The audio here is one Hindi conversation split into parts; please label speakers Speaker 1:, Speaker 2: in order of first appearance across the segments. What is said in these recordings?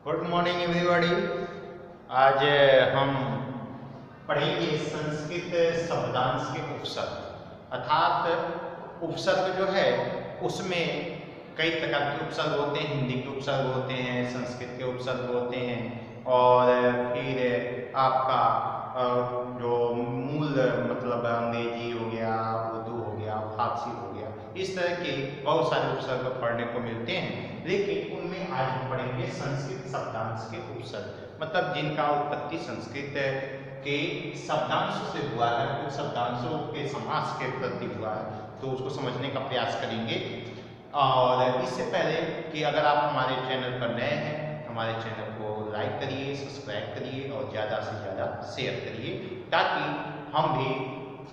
Speaker 1: Good morning everybody. आज हम पढ़ेंगे संस्कृत शब्दांश के उपसर्ग। अर्थात उपसर्ग जो है उसमें कई प्रकार के उपसर्ग होते हैं। हिंदी के उपसर्ग होते हैं, संस्कृत के उपसर्ग होते हैं और फिर आपका जो मूल मतलब अंग्रेजी हो गया, उर्दू हो गया, फारसी हो गया, इस तरह के बहुत सारे उपसर्ग पढ़ने को मिलते हैं। लेकिन उनमें आज हम पढ़ेंगे संस्कृत शब्दांश के उपसर्ग, मतलब जिनका उत्पत्ति संस्कृत के शब्दांश से हुआ है, कुछ शब्दांशों के समास के प्रति हुआ है, तो उसको समझने का प्रयास करेंगे। और इससे पहले कि अगर आप हमारे चैनल पर नए हैं, हमारे चैनल को लाइक करिए, सब्सक्राइब करिए और ज़्यादा से ज़्यादा शेयर करिए, ताकि हम भी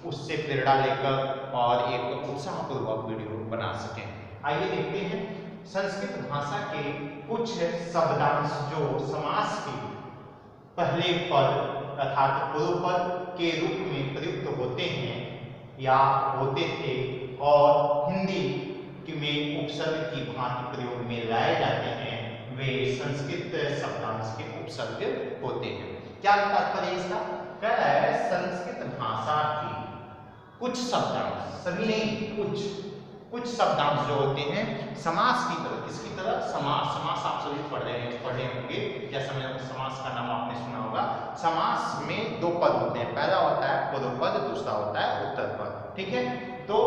Speaker 1: उससे प्रेरणा लेकर और एक उत्साहपूर्वक वीडियो बना सकें। आइए देखते हैं संस्कृत भाषा के कुछ शब्दांश जो समास के पहले पद अर्थात पूर्व पद के रूप में प्रयुक्त होते हैं या होते थे और हिंदी में उपसर्ग की भांति प्रयोग में लाए जाते हैं, वे संस्कृत शब्दांश के उपसर्ग होते हैं। क्या तात्पर्य इसका? कह रहा है संस्कृत भाषा की कुछ शब्दांश, सभी नहीं, कुछ शब्दांश जो होते हैं समास की तरह। किसकी तरह? समास आप सभी पढ़े होंगे, जैसे समास का नाम आपने सुना होगा। समास में दो पद होते हैं, पहला होता है पूर्व पद, दूसरा होता है उत्तर पद। ठीक है, तो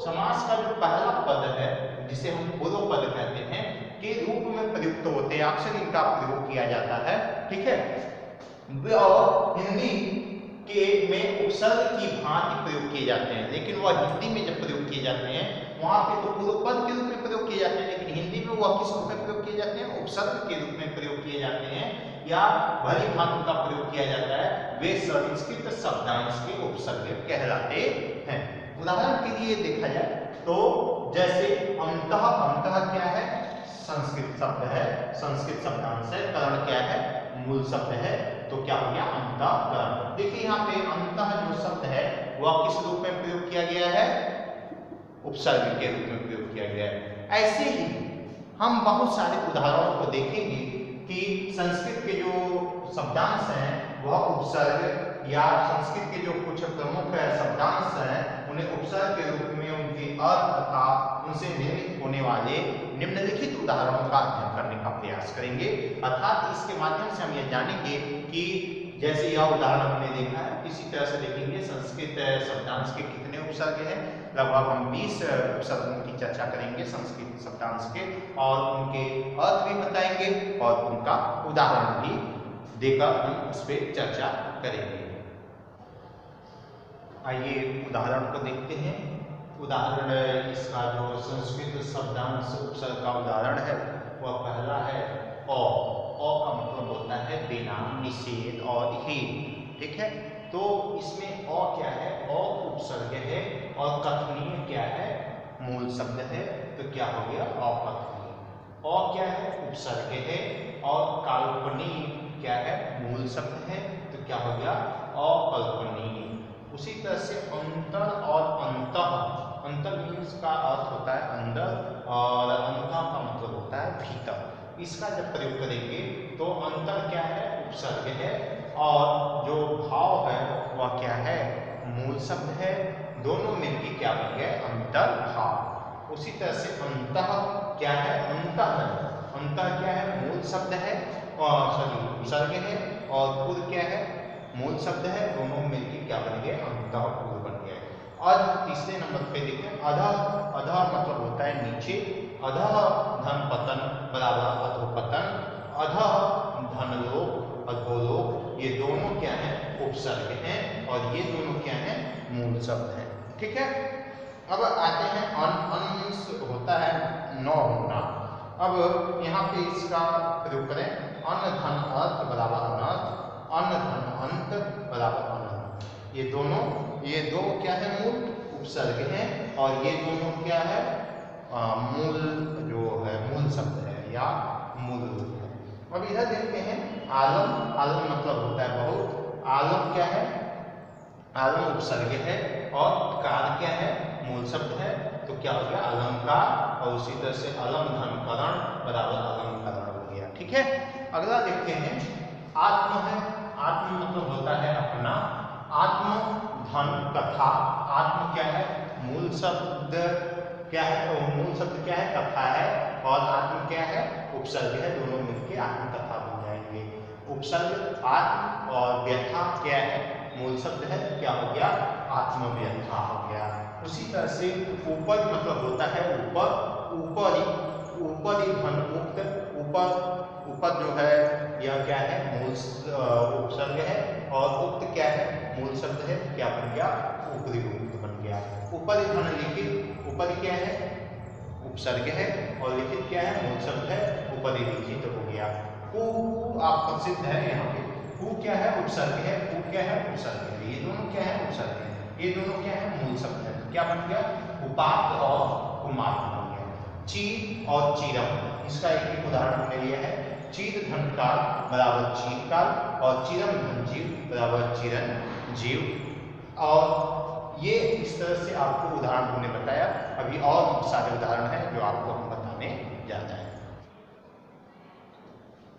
Speaker 1: समास का जो पहला पद है जिसे हम पूर्व पद कहते हैं के रूप में प्रयुक्त होते हैं, अक्सर इनका प्रयोग किया जाता है। ठीक है, और हिंदी के में उपसर्ग की भांति प्रयोग किए जाते हैं, लेकिन वह हिंदी में जब प्रयोग किए जाते हैं वहां पे तो पूर्व पद के रूप में प्रयोग किए जाते हैं, लेकिन हिंदी में वह किस रूप में प्रयोग किए जाते हैं? उपसर्ग के रूप में प्रयोग किए जाते हैं या भली भांति का प्रयोग किया जाता है। वे संस्कृत शब्दांश के उपसर्ग कहलाते हैं। उदाहरण के लिए देखा जाए तो जैसे अंतः, अंतः क्या है? संस्कृत शब्द है, संस्कृत शब्दांश है। करण क्या है? मूल शब्द है। तो क्या हो गया? अंतःकरण। देखिए यहाँ पे अंतः जो शब्द है वह किस रूप में प्रयोग किया गया है? उपसर्ग के रूप में प्रयोग किया गया है। ऐसे ही हम बहुत सारे उदाहरणों को देखेंगे कि संस्कृत के जो शब्दांश हैं वह उपसर्ग या संस्कृत के जो कुछ प्रमुख शब्दांश हैं उन्हें उपसर्ग के रूप में उनके अर्थ तथा उनसे निर्मित होने वाले निम्नलिखित उदाहरणों का अध्ययन करने का प्रयास करेंगे। अर्थात इसके माध्यम से हम यह जानेंगे कि जैसे यह उदाहरण हमने देखा है, इसी तरह से देखेंगे संस्कृत शब्दांश के कितने उपसर्ग हैं। लगभग हम 20 उपसर्गों की चर्चा करेंगे संस्कृत शब्दांश के, और उनके अर्थ भी बताएंगे और उनका उदाहरण भी देकर हम उस पर चर्चा करेंगे। आइए उदाहरण को देखते हैं। उदाहरण इसका जो संस्कृत शब्दांश उपसर्ग का उदाहरण है वह पहला है अ। अ का मतलब होता है बिना, निषेध और हीन। ठीक है, तो इसमें अ क्या है? अ उपसर्ग है और कथनीय क्या है? मूल शब्द है। तो क्या हो गया? अकथनीय। अ क्या है? उपसर्ग है और काल्पनिक क्या है? मूल शब्द है। तो क्या हो गया? अकल्पनीय। उसी तरह से अंतर और अंतः, अंतर मीन्स का अर्थ होता है अंदर और अंतः का मतलब होता है भीतर। इसका जब प्रयोग करेंगे तो अंतर क्या है? उपसर्ग है और जो भाव है वह क्या है? मूल शब्द है। दोनों मिलकर क्या बन गए? अंतर भाव। उसी तरह से अंतः क्या है? अंतः, अंतः क्या है? मूल शब्द है और उपसर्ग है, और पुर क्या है? मूल शब्द है। दोनों मिलकर क्या बन गए? अंतःपुर बन गए। और तीसरे नंबर पे देखें अधः। अधः मतलब होता है नीचे। अधः धन पतन बराबर अधोपतन। अधः धनलोक, अधोलोक, ये दोनों क्या है? उपसर्ग हैं और ये दोनों क्या है? मूल शब्द हैं। ठीक है, अब आते हैं अन मीन्स होता है न होना। अब यहाँ पे इसका प्रयोग करें। अन धन अर्थ बराबर अनर्थ, अन धन अंत बराबर अनंत। ये दो क्या है? मूल उपसर्ग हैं और ये दोनों क्या है? मूल जो है मूल शब्द है या मूल रूप है। अब इधर देखते हैं आलम। आलम मतलब होता है बहुत। आलम क्या है? आलम उपसर्ग है और कार क्या है? मूल शब्द है। तो क्या हो गया? अलंकार। और उसी तरह से अलम धन करण बराबर अलंकरण हो गया। ठीक है, अगला देखते हैं आत्म है। आत्म मतलब होता है अपना। आत्म धन कथा। आत्म क्या है? मूल शब्द क्या है? तो मूल शब्द क्या है? कथा है। और आत्म क्या है? उपसर्ग है। दोनों मिलकर आत्मकथा बन जाएंगे। उपसर्ग आत्म और व्यथा क्या है? मूल शब्द है। क्या हो गया? आत्मव्यथा हो गया। उसी तरह से ऊपर मतलब होता है ऊपर। ऊपरी, ऊपरी धन उक्त। ऊपर, ऊपर जो है यह क्या है? मूल उपसर्ग है। और उक्त क्या है? मूल शब्द है। क्या बन गया? ऊपरी उक्त बन गया। ऊपरी धन लिखित। ऊपरी क्या है? उपसर्ग है। और लिखित क्या है? मूल शब्द है। ऊपरी लिखित हो गया। कु आप प्रसिद्ध है यहाँ पे। कु क्या है? उपसर्ग है। कु क्या है? उपसर्ग है। ये दोनों क्या है? उपसर्ग है। ये दोनों क्या है? मूल शब्द है। क्या बन गया? उपात और कुमार बन गया। चीर और चीरम, इसका एक उदाहरण हमने लिया है। चीर धन काल बराबर चीरकाल और चिरम धन जीव बराबर चिरन जीव। और ये इस तरह से आपको उदाहरण हमने बताया। अभी और सारे उदाहरण हैं जो आपको हम बताने जा रहे हैं।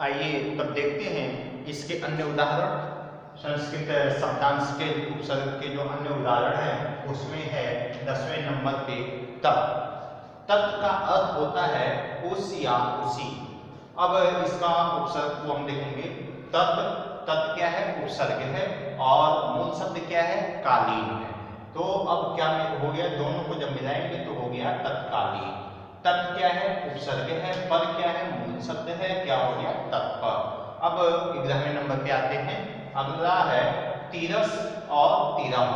Speaker 1: आइए तब देखते हैं इसके अन्य उदाहरण। संस्कृत शब्दांश के उपसर्ग के जो अन्य उदाहरण हैं उसमें है 10वें नंबर पे तत्। तत् का अर्थ होता है उस या उसी। अब इसका उपसर्ग को हम देखेंगे। तत्, तत् क्या है? उपसर्ग है। और मूल शब्द क्या है? कालीन है। तो अब क्या हो गया? दोनों को जब मिलाएंगे तो हो गया तत्कालीन। तत् क्या है? उपसर्ग है। पर क्या है? मूल शब्द है। क्या हो गया? तत्पर। अब 11वें नंबर पे आते हैं। अगला है तीरस और तिरम,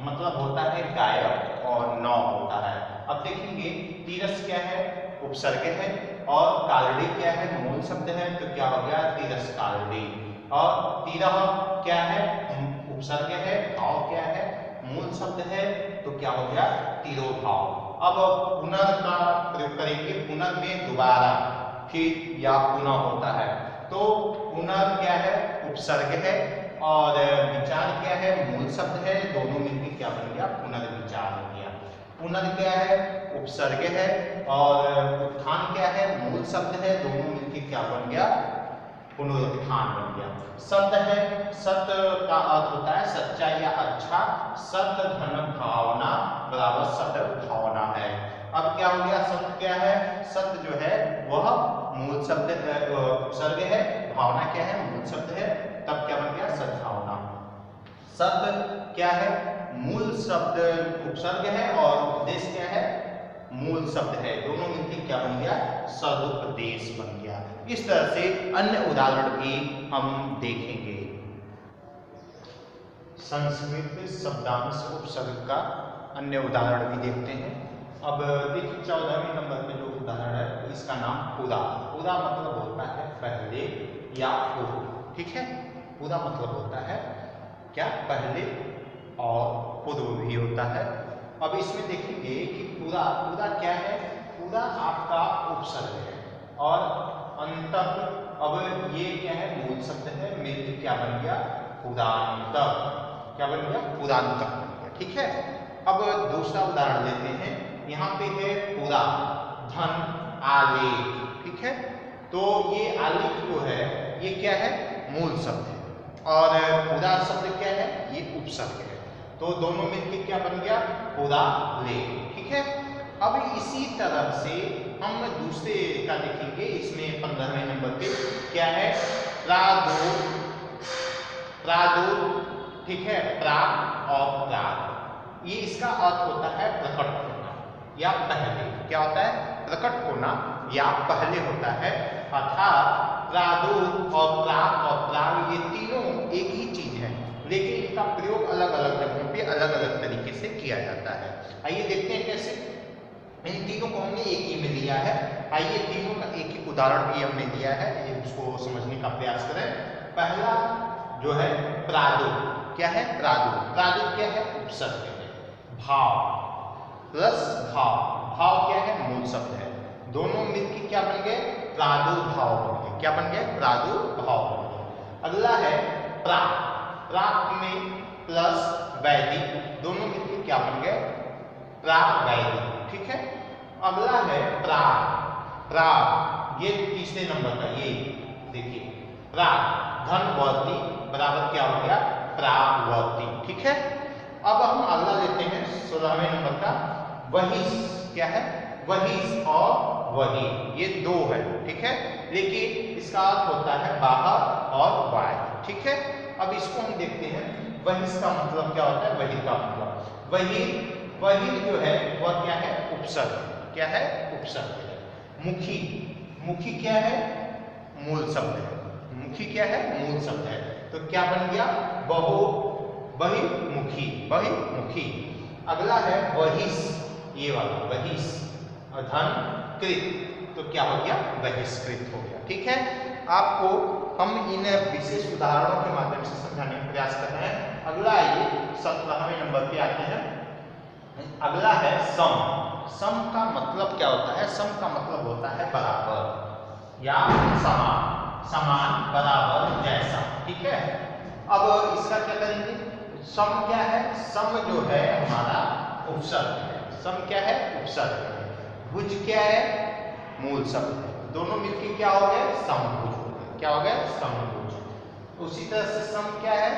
Speaker 1: मतलब होता है गायब और नौ होता है। अब देखेंगे तीरस क्या है? उपसर्ग है। और कालड़ी क्या है? मूल शब्द है। तो क्या हो गया? तीरस कालड़ी। और तिरह क्या है? उपसर्ग है। भाव क्या है? मूल शब्द है। तो क्या हो गया? तिरोभाव। अब पुनर् का प्रयोग करेंगे। पुनर् में दोबारा, फिर या पुनः होता है। तो पुनर् क्या है? उपसर्ग है। और विचार क्या है? मूल शब्द है। दोनों मिलकर क्या बन गया? पुनर्विचार हो गया। पुनर् क्या है? उपसर्ग है। और उत्थान क्या है? मूल शब्द है। दोनों मिलकर क्या बन गया? पुनरुत्थान बन गया। सत है। सत का अर्थ होता है सच्चा या अच्छा। सत धन भावना बराबर सत भावना है। अब क्या हो गया? सत क्या है? सत जो है वह मूल शब्द उपसर्ग है। भावना क्या है? मूल शब्द है। तब क्या बन गया? सद्भावना। सत क्या है? मूल शब्द उपसर्ग है। और उपदेश क्या है? मूल शब्द है। दोनों मिलकर क्या बन गया? सदुपदेश बन गया। इस तरह से अन्य उदाहरण भी हम देखेंगे। संस्कृत शब्दांश उपसर्ग का अन्य उदाहरण भी देखते हैं। अब देखिए 14वें नंबर पे जो उदाहरण है इसका नाम पूरा। पूरा मतलब होता है पहले या पूर्व। ठीक है? पूरा मतलब होता है क्या? पहले और पूर्व भी होता है। अब इसमें देखेंगे कि पूरा, पूरा क्या है? पूरा आपका उपसर्ग है। और अंतक, अब ये क्या है? मूल शब्द है। मिलकर क्या बन गया? पुरांतक। क्या बन गया? पुरांतक बन गया। ठीक है? अब दूसरा उदाहरण लेते हैं। यहाँ पे है पूरा धन आलेख। ठीक है? तो ये आलेख जो है ये क्या है? मूल शब्द है। और पूरा शब्द क्या है? ये उपसर्ग है। तो दोनों मिलकर क्या बन गया? पूरा लेख। ठीक है? अब इसी तरह से हम दूसरे का देखेंगे। इसमें 15वें नंबर पे क्या है? प्रादुर। प्रादुर। ठीक है? प्राग और प्राग, ये इसका अर्थ होता है प्रकट होना या पहले। क्या होता है? प्रकट होना या पहले होता है। अर्थात प्रादुर और प्राग ये तीनों एक ही चीज है, लेकिन इनका प्रयोग अलग अलग जगहों पे अलग अलग तरीके से किया जाता है। आइए देखते हैं कैसे। इन तीनों को हमने एक ही में लिया है। आइए तीनों का एक ही उदाहरण भी हमने लिया है, उसको समझने का प्रयास करें। पहला जो है प्रादुर। क्या है? प्रादुर। प्रादुर क्या है? उपसर्ग है। भाव प्लस भाव। भाव क्या है? मूल शब्द है। दोनों मिलकर क्या बन गए? प्रादुर्भाव बन गए। क्या बन गए? प्रादुर्भाव बन गए। अगला है प्राक। प्राक में प्लस वैदिक, दोनों मिलकर क्या बन गए? प्राक वैदिक। ठीक है? अगला है प्राग। प्राग ये तीसरे नंबर का, ये देखिए प्राग धन वर्ती बराबर क्या हो गया प्रावर्ती। ठीक है, अब हम अगला लेते हैं 16वें नंबर का वहिस। क्या है वहिस और वही, ये दो है। ठीक है, लेकिन इसका अर्थ होता है बाहर और बाहर। ठीक है, अब इसको हम देखते हैं वहिस का मतलब क्या होता है। वही का मतलब वही, वही जो है वह क्या है उपसर्ग। क्या है उपसर्ग है। मुखी, मुखी क्या है मूल शब्द है। मुखी क्या है मूल शब्द है, तो क्या बन गया बहु बहिर्मुखी, बहिर्मुखी। अगला है वहिस, ये वाला वहिस और धन कृत, तो क्या हो गया बहिष्कृत हो गया। ठीक है, आपको हम इन विशेष उदाहरणों के माध्यम से समझाने का प्रयास कर रहे हैं। अगला आइए 17वें नंबर पे आते हैं। अगला है सम। सम का मतलब क्या होता है। सम का मतलब होता है बराबर या समान, समान बराबर जैसा। ठीक है, अब इसका क्या करेंगे। सम क्या है, सम जो है हमारा उपसर्ग है। सम क्या है उपसर्ग है। भुज क्या है मूल शब्द है। दोनों मिलकर क्या हो गए समभुज हो गए। क्या हो गए समभुज। उसी तरह से सम क्या है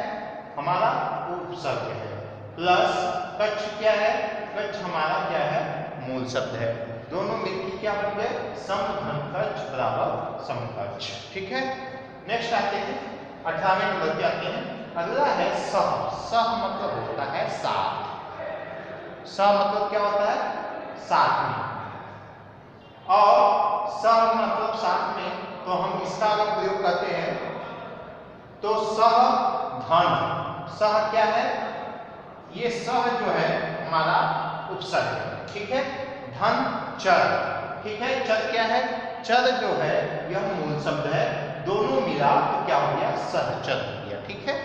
Speaker 1: हमारा उपसर्ग है, प्लस कच्छ क्या है, कच्छ हमारा क्या है मूल शब्द है। दोनों मिलकर क्या बन गए सम धन कच्छ बराबर समकच्छ। ठीक है, नेक्स्ट आते हैं 18वें नंबर पे आते हैं। अगला है सह। सह मतलब होता है साथ। सह मतलब क्या होता है साथ में, और सह मतलब साथ में, तो हम इसका अगर प्रयोग करते हैं तो सह धन। सह क्या है, ये सह जो है हमारा उपसर्ग है। ठीक है, धन चर। ठीक है, चर क्या है, चर जो है यह मूल शब्द है। दोनों मिला तो क्या हो गया सहचर हो गया। ठीक है,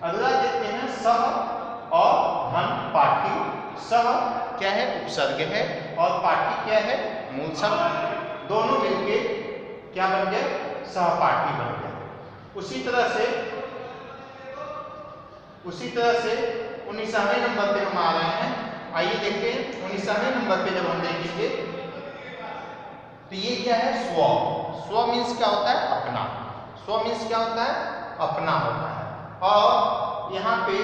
Speaker 1: अगला देखते हैं सह और धन पाठी। सह क्या है उपसर्ग है और पाठी क्या है मूल शब्द। दोनों मिलके क्या बन गए सहपाठी बन गए। उसी तरह से 19वें नंबर पे हम आ रहे हैं। आइए देखते हैं 19वें नंबर पे जब हम देखेंगे तो ये क्या है स्व। स्व मीन्स क्या होता है अपना। स्व मीन्स क्या होता है अपना होता है। और यहाँ पे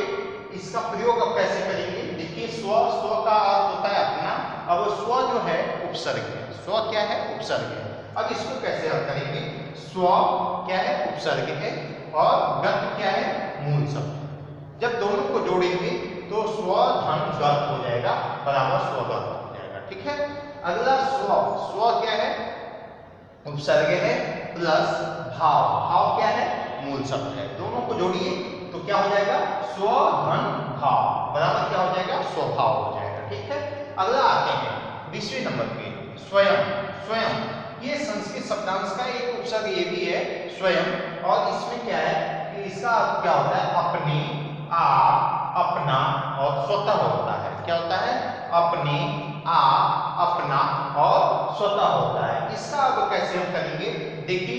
Speaker 1: इसका प्रयोग अब कैसे करेंगे। देखिए स्व, स्व का अर्थ होता है अपना। अब स्व जो है उपसर्ग है। स्व क्या है उपसर्ग है। अब इसको कैसे हल करेंगे। स्व क्या है उपसर्ग है और गत क्या है मूल शब्द। जब दोनों को जोड़ेंगे तो स्व धन गत हो जाएगा बराबर स्वगत हो जाएगा। ठीक है, अगला स्व। स्व क्या है उपसर्ग है प्लस भाव। भाव क्या है मूल शब्द है। दोनों को जोड़िए तो क्या हो जाएगा स्व धन भाव बराबर क्या हो जाएगा स्वभाव हो जाएगा। ठीक है, अगला आते हैं 20वें नंबर पे स्वयं। स्वयं ये संस्कृत शब्दांश का एक उपसर्ग ये भी है स्वयं। और इसमें क्या है कि इसका अर्थ क्या होता है अपने, आप, अपना और स्वतः होता है। क्या होता है अपने, आप, अपना और स्वतः होता है। इसका अब कैसे हम करेंगे देखिए,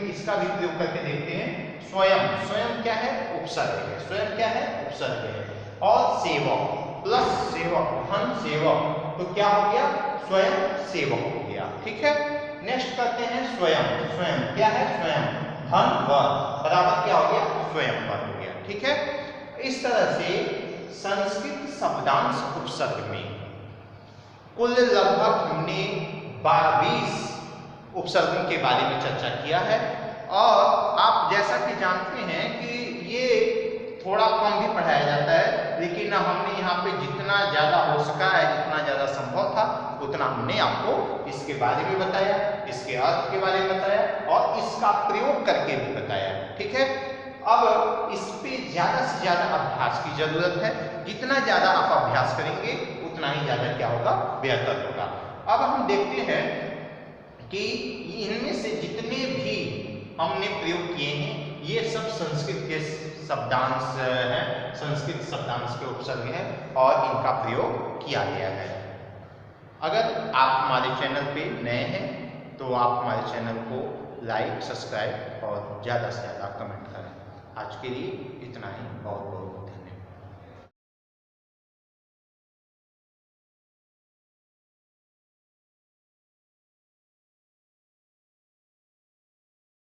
Speaker 1: इसका भी प्रयोग करके देखते हैं। स्वयं, स्वयं क्या है उपसर्ग है। स्वयं क्या है उपसर्ग है और सेवक प्लस सेवक धन सेवक, तो क्या हो गया स्वयं सेवक हो गया। ठीक है, नेक्स्ट करते हैं स्वयं। स्वयं क्या है स्वयं धन वर बराबर क्या हो गया स्वयं वर हो गया। ठीक है, इस तरह से संस्कृत शब्दांश उपसर्ग में कुल लगभग हमने 22 उपसर्गों के बारे में चर्चा किया है। और आप जैसा कि जानते हैं कि ये थोड़ा कम भी पढ़ाया जाता है, लेकिन हमने यहाँ पे जितना ज़्यादा हो सका है, जितना ज़्यादा संभव था उतना हमने आपको इसके बारे में बताया, इसके अर्थ के बारे में बताया और इसका प्रयोग करके भी बताया। ठीक है, अब इस पे ज़्यादा से ज़्यादा अभ्यास की जरूरत है। जितना ज़्यादा आप अभ्यास करेंगे उतना ही ज़्यादा क्या होगा बेहतर होगा। अब हम देखते हैं कि इनमें से जितने भी हमने प्रयोग किए हैं ये सब संस्कृत के शब्दांश हैं, संस्कृत शब्दांश के उपसर्ग हैं और इनका प्रयोग किया गया है। अगर आप हमारे चैनल पे नए हैं तो आप हमारे चैनल को लाइक, सब्सक्राइब और ज़्यादा से ज़्यादा कमेंट करें। आज के लिए इतना ही, बहुत बहुत